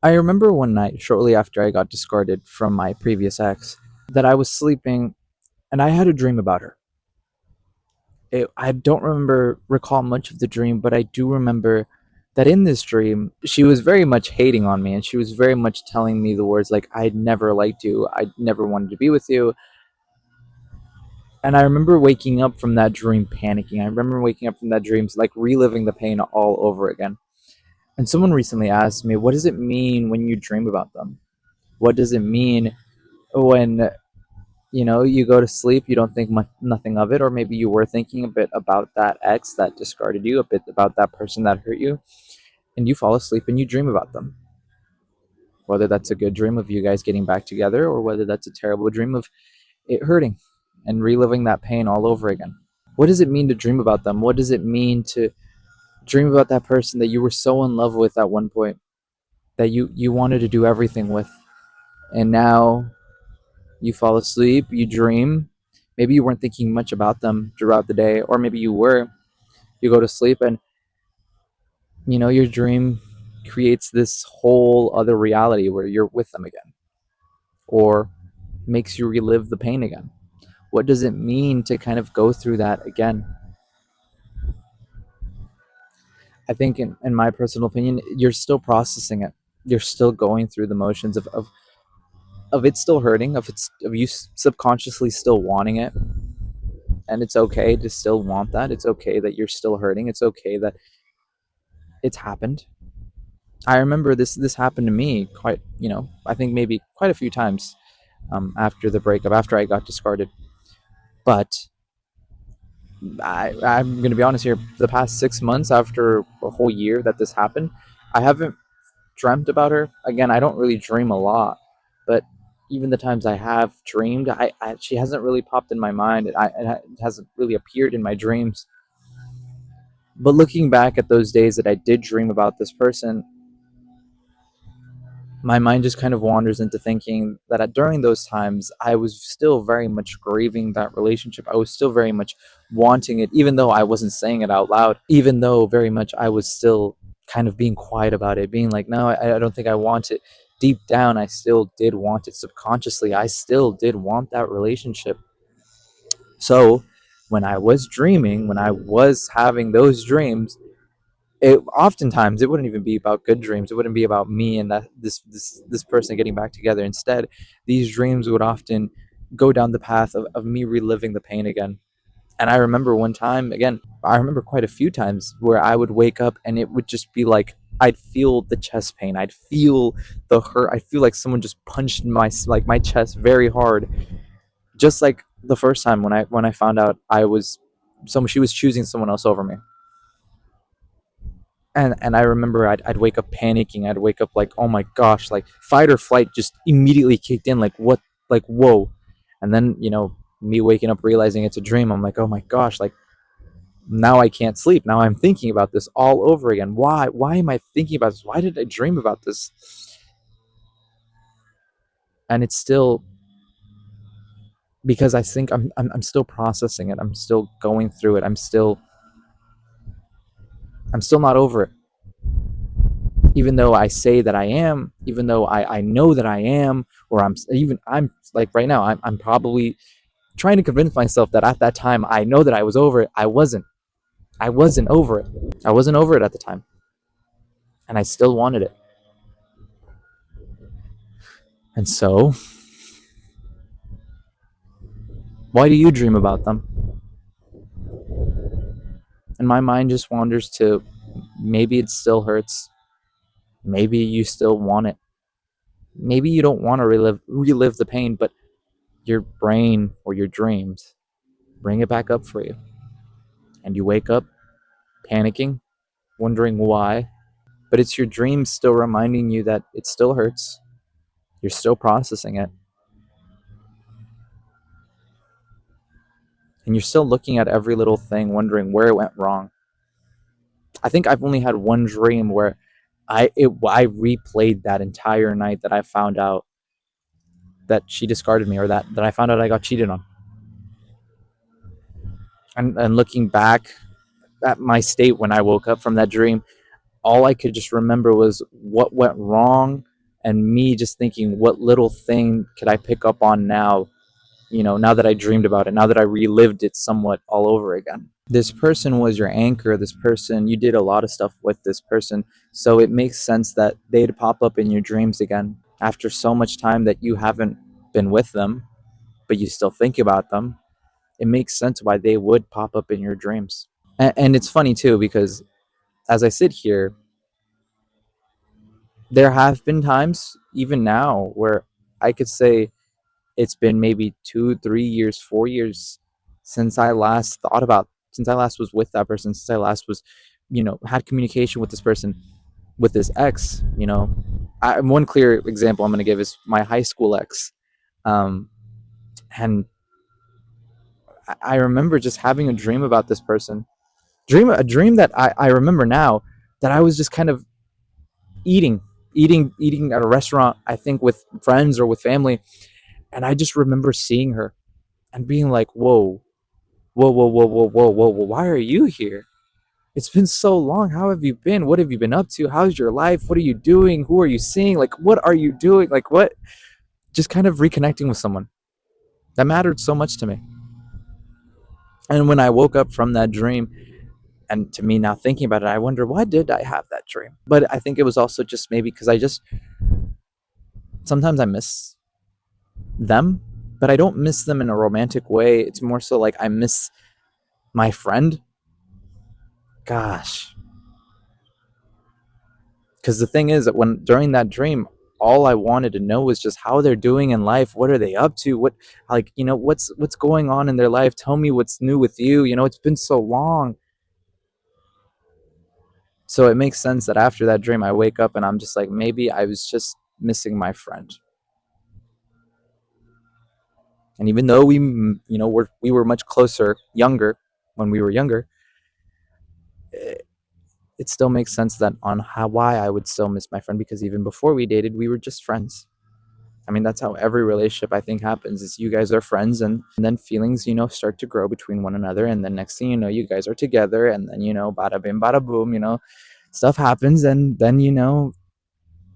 I remember one night, shortly after I got discarded from my previous ex, that I was sleeping and I had a dream about her. I don't recall much of the dream, but I do remember that in this dream, she was very much hating on me and she was very much telling me the words like, I'd never liked you, I never wanted to be with you. And I remember waking up from that dream panicking. I remember waking up from that dream, like reliving the pain all over again. And someone recently asked me, what does it mean when you dream about them? What does it mean when you go to sleep, you don't think much, nothing of it, or maybe you were thinking a bit about that ex that discarded you, a bit about that person that hurt you, and you fall asleep and you dream about them. Whether that's a good dream of you guys getting back together, or whether that's a terrible dream of it hurting and reliving that pain all over again. What does it mean to dream about them? What does it mean to dream about that person that you were so in love with at one point, that you wanted to do everything with, and now you fall asleep, you dream. Maybe you weren't thinking much about them throughout the day, or maybe you were. You go to sleep, and your dream creates this whole other reality where you're with them again, or makes you relive the pain again. What does it mean to kind of go through that again? I think, in my personal opinion, you're still processing it. You're still going through the motions of it still hurting, of you subconsciously still wanting it, and it's okay to still want that. It's okay that you're still hurting. It's okay that it's happened. I remember this happened to me quite, I think maybe quite a few times, after the breakup, after I got discarded. But I'm going to be honest here. The past 6 months, after a whole year that this happened, I haven't dreamt about her again. I don't really dream a lot, but even the times I have dreamed, she hasn't really popped in my mind. It hasn't really appeared in my dreams. But looking back at those days that I did dream about this person, my mind just kind of wanders into thinking that during those times, I was still very much grieving that relationship. I was still very much wanting it, even though I wasn't saying it out loud, even though very much I was still kind of being quiet about it, being like, no, I don't think I want it. Deep down, I still did want it. Subconsciously, I still did want that relationship. So when I was dreaming, when I was having those dreams, it oftentimes it wouldn't even be about good dreams. It wouldn't be about me and that this person getting back together. Instead, these dreams would often go down the path of me reliving the pain again. And I remember one time, again, I remember quite a few times where I would wake up and it would just be like I'd feel the chest pain. I'd feel the hurt. I feel like someone just punched my chest very hard. Just like the first time when I found out she was choosing someone else over me. And I remember I'd wake up panicking. I'd wake up like, oh my gosh, like fight or flight just immediately kicked in, like what, like whoa. And then me waking up realizing it's a dream, I'm like, oh my gosh, like now I can't sleep. Now I'm thinking about this all over again. Why am I thinking about this? Why did I dream about this? And it's still because I think I'm still processing it. I'm still going through it. I'm still not over it, even though I say that I am, even though I know that I am, or I'm like right now, I'm probably trying to convince myself that at that time I know that I was over it. I wasn't. I wasn't over it. I wasn't over it at the time, and I still wanted it. And so, why do you dream about them? And my mind just wanders to maybe it still hurts. Maybe you still want it. Maybe you don't want to relive the pain, but your brain or your dreams bring it back up for you. And you wake up panicking, wondering why. But it's your dreams still reminding you that it still hurts. You're still processing it. And you're still looking at every little thing, wondering where it went wrong. I think I've only had one dream where I replayed that entire night that I found out that she discarded me, or that I found out I got cheated on. And looking back at my state when I woke up from that dream, all I could just remember was what went wrong and me just thinking, what little thing could I pick up on now, now that I dreamed about it, now that I relived it somewhat all over again. This person was your anchor. This person, you did a lot of stuff with this person. So it makes sense that they'd pop up in your dreams again after so much time that you haven't been with them, but you still think about them. It makes sense why they would pop up in your dreams. And it's funny too, because as I sit here, there have been times, even now, where I could say it's been maybe 2, 3 years, 4 years since I last was with that person, since I last was, had communication with this person, with this ex. One clear example I'm going to give is my high school ex. Um, and I remember just having a dream about this person, a dream that I remember now, that I was just kind of eating, eating at a restaurant, I think with friends or with family. And I just remember seeing her and being like, whoa, whoa, whoa, whoa, whoa, whoa, whoa, whoa, why are you here? It's been so long. How have you been? What have you been up to? How's your life? What are you doing? Who are you seeing? Like, what are you doing? Like, what? Just kind of reconnecting with someone that mattered so much to me. And when I woke up from that dream, and to me now thinking about it, I wonder, why did I have that dream? But I think it was also just maybe because sometimes I miss them, but I don't miss them in a romantic way. It's more so like I miss my friend. Gosh, because the thing is that when during that dream, all I wanted to know was just how they're doing in life. What are they up to? What's going on in their life? Tell me what's new with you. It's been so long. So it makes sense that after that dream, I wake up and I'm just like, maybe I was just missing my friend. And even though we were much closer, younger, when we were younger, it still makes sense that on why I would still miss my friend, because even before we dated, we were just friends. I mean, that's how every relationship I think happens, is you guys are friends, and then feelings, start to grow between one another. And then next thing you know, you guys are together, and then, bada bim, bada boom, stuff happens, and then,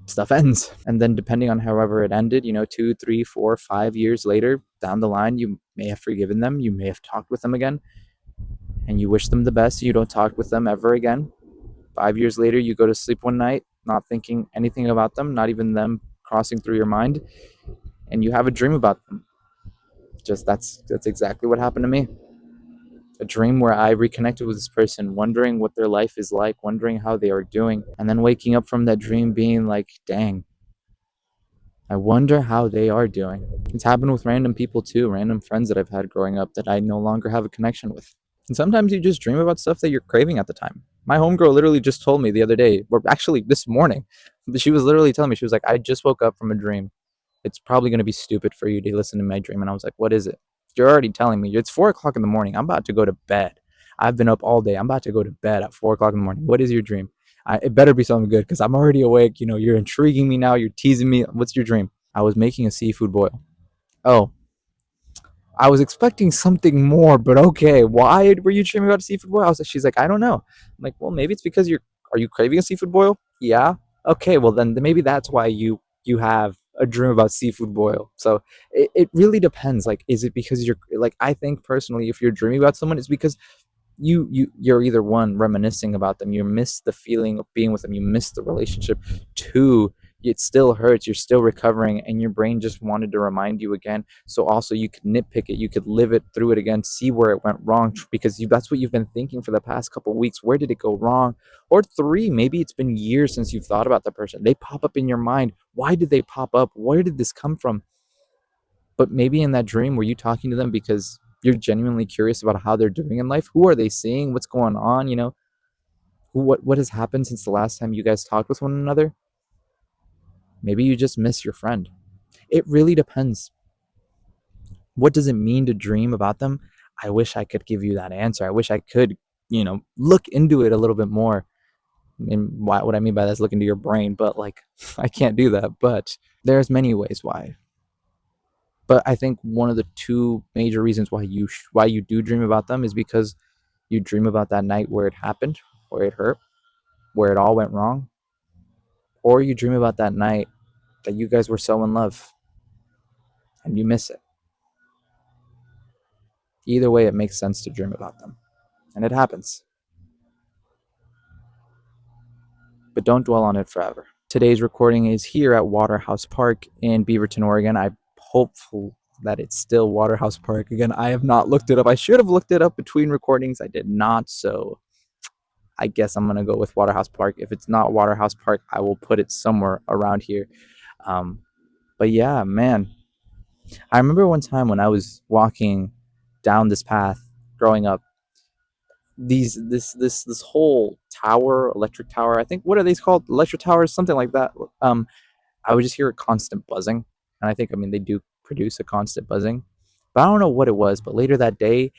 stuff ends. And then depending on however it ended, 2, 3, 4, 5 years later down the line, you may have forgiven them. You may have talked with them again, and you wish them the best. You don't talk with them ever again. 5 years later, you go to sleep one night, not thinking anything about them, not even them crossing through your mind, and you have a dream about them. Just that's exactly what happened to me. A dream where I reconnected with this person, wondering what their life is like, wondering how they are doing, and then waking up from that dream being like, dang, I wonder how they are doing. It's happened with random people too, random friends that I've had growing up that I no longer have a connection with. And sometimes you just dream about stuff that you're craving at the time. My homegirl literally just told me the other day, or actually this morning, she was literally telling me, she was like, I just woke up from a dream. It's probably going to be stupid for you to listen to my dream. And I was like, what is it? You're already telling me. It's 4 o'clock in the morning. I'm about to go to bed. I've been up all day. I'm about to go to bed at 4 o'clock in the morning. What is your dream? It better be something good, because I'm already awake. You're intriguing me now. You're teasing me. What's your dream? I was making a seafood boil. Oh, I was expecting something more, but okay. Why were you dreaming about a seafood boil? She's like, I don't know. I'm like, well, maybe it's because are you craving a seafood boil? Yeah. Okay, well then maybe that's why you have a dream about seafood boil. So it really depends. Like, is it because you're like, I think personally, if you're dreaming about someone, it's because you're either one, reminiscing about them, you miss the feeling of being with them, you miss the relationship. Two, it still hurts, you're still recovering, and your brain just wanted to remind you again. So also you could nitpick it, you could live it through it again, see where it went wrong, because that's what you've been thinking for the past couple of weeks. Where did it go wrong? Or three, maybe it's been years since you've thought about the person. They pop up in your mind. Why did they pop up? Where did this come from? But maybe in that dream, were you talking to them because you're genuinely curious about how they're doing in life? Who are they seeing? What's going on? What has happened since the last time you guys talked with one another? Maybe you just miss your friend. It really depends. What does it mean to dream about them? I wish I could give you that answer. I wish I could, look into it a little bit more. And what I mean by that is look into your brain, but like I can't do that. But there's many ways why. But I think one of the two major reasons why you do dream about them is because you dream about that night where it happened, where it hurt, where it all went wrong, or you dream about that night that you guys were so in love and you miss it. Either way, it makes sense to dream about them. And it happens. But don't dwell on it forever. Today's recording is here at Waterhouse Park in Beaverton, Oregon. I'm hopeful that it's still Waterhouse Park. Again, I have not looked it up. I should have looked it up between recordings. I did not. So I guess I'm going to go with Waterhouse Park. If it's not Waterhouse Park, I will put it somewhere around here. Um, but yeah, man, I remember one time when I was walking down this path growing up, this whole tower, electric tower, I think, what are these called? Electric towers, something like that. Um, I would just hear a constant buzzing. And I think, I mean, they do produce a constant buzzing. But I don't know what it was. But later that day,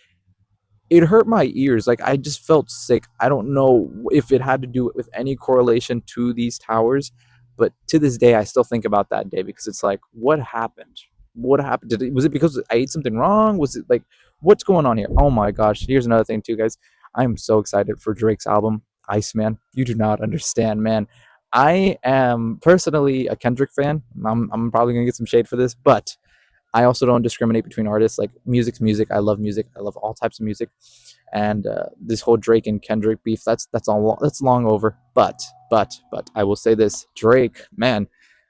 it hurt my ears. Like, I just felt sick. I don't know if it had to do with any correlation to these towers. But to this day, I still think about that day because it's like, what happened? What happened? Was it because I ate something wrong? Was it like, what's going on here? Oh my gosh. Here's another thing, too, guys. I'm so excited for Drake's album, Iceman. You do not understand, man. I am personally a Kendrick fan. I'm probably gonna get some shade for this, but I also don't discriminate between artists. Like, music's music. I love music. I love all types of music. And this whole Drake and Kendrick beef, that's all. That's long over. But I will say this: Drake, man,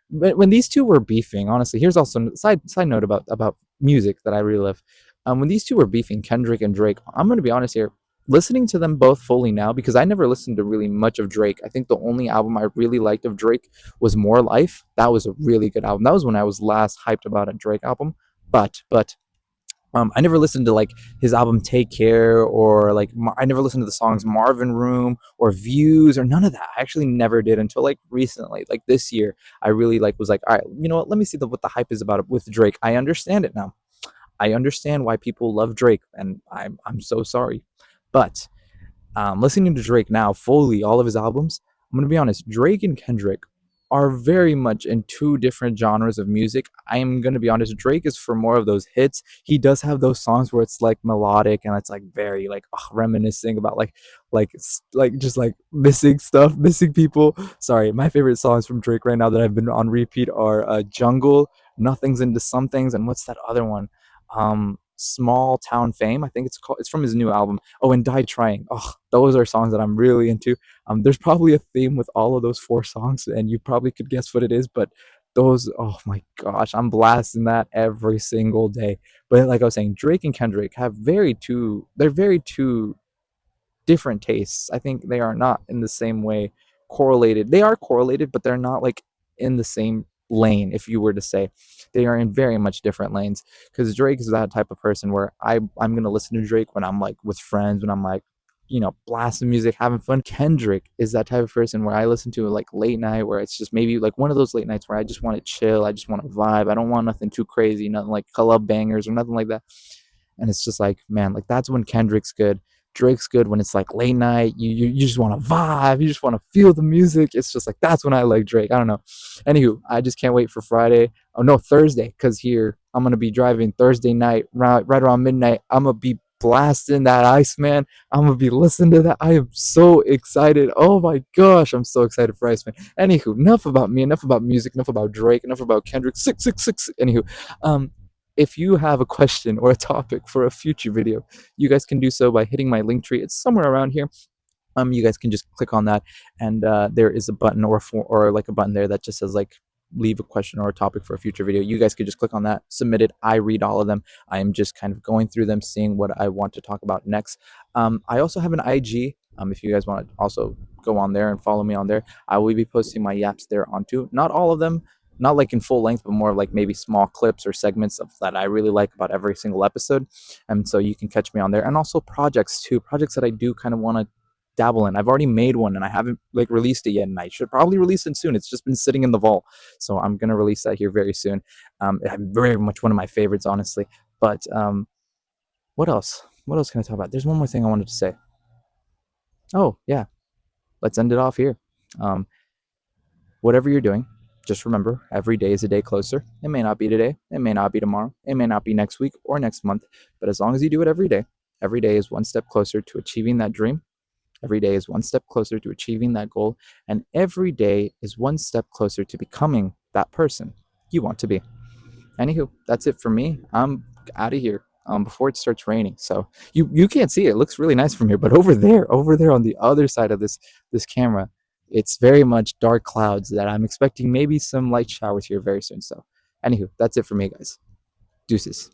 when these two were beefing, honestly, here's also a side note about music that I really love. When these two were beefing, Kendrick and Drake, I'm gonna be honest here. Listening to them both fully now, because I never listened to really much of Drake. I think the only album I really liked of Drake was More Life. That was a really good album. That was when I was last hyped about a Drake album. But I never listened to like his album Take Care, or like I never listened to the songs Marvin Room or Views or none of that. I actually never did until like recently, like this year. I really like was like, all right, you know what? Let me see what the hype is about it with Drake. I understand it now. I understand why people love Drake, and I'm so sorry. But listening to Drake now fully, all of his albums, I'm gonna be honest, Drake and Kendrick are very much in two different genres of music. I am gonna be honest, Drake is for more of those hits. He does have those songs where it's like melodic and it's like very like reminiscing about like just like missing stuff, missing people. Sorry, my favorite songs from Drake right now that I've been on repeat are Jungle, Nothing's into Some Things, and what's that other one? Small Town Fame, I think it's called. It's from his new album. Oh, and Die Trying. Oh, those are songs that I'm really into. There's probably a theme with all of those four songs, and you probably could guess what it is. But those, oh my gosh, I'm blasting that every single day. But like I was saying, Drake and Kendrick have they're very two different tastes. I think they are not in the same way correlated. They are correlated, but they're not like in the same lane, if you were to say. They are in very much different lanes. Because Drake is that type of person where I'm gonna listen to Drake when I'm like with friends, when I'm like, blasting music, having fun. Kendrick is that type of person where I listen to like late night, where it's just maybe like one of those late nights where I just want to chill, I just want to vibe. I don't want nothing too crazy, nothing like club bangers or nothing like that. And it's just like, man, like that's when Kendrick's good. Drake's good when it's like late night. You just want to vibe. You just want to feel the music. It's just like that's when I like Drake. I don't know. Anywho, I just can't wait for Friday. Oh no, Thursday, because here I'm gonna be driving Thursday night, right around midnight. I'm gonna be blasting that Iceman. I'm gonna be listening to that. I am so excited. Oh my gosh, I'm so excited for Iceman. Anywho, enough about me. Enough about music. Enough about Drake. Enough about Kendrick. 666. Anywho, if you have a question or a topic for a future video, you guys can do so by hitting my link tree. It's somewhere around here. You guys can just click on that, and there is a button or like a button there that just says like leave a question or a topic for a future video. You guys could just click on that, submit it. I read all of them. I am just kind of going through them, seeing what I want to talk about next. I also have an IG. If you guys want to also go on there and follow me on there, I will be posting my yaps there on too. Not all of them, not like in full length, but more like maybe small clips or segments of that I really like about every single episode. And so you can catch me on there, and also projects too, projects that I do kind of want to dabble in. I've already made one and I haven't like released it yet, and I should probably release it soon. It's just been sitting in the vault, so I'm gonna release that here very soon. Very much one of my favorites, honestly. But what else? What else can I talk about? There's one more thing I wanted to say. Oh yeah, let's end it off here. Um, whatever you're doing, just remember every day is a day closer. It may not be today, it may not be tomorrow, it may not be next week or next month, but as long as you do it every day is one step closer to achieving that dream. Every day is one step closer to achieving that goal, and every day is one step closer to becoming that person you want to be. Anywho, that's it for me. I'm out of here. Before it starts raining. So you can't see it. It looks really nice from here, but over there on the other side of this camera, it's very much dark clouds that I'm expecting maybe some light showers here very soon. So anywho, that's it for me, guys. Deuces.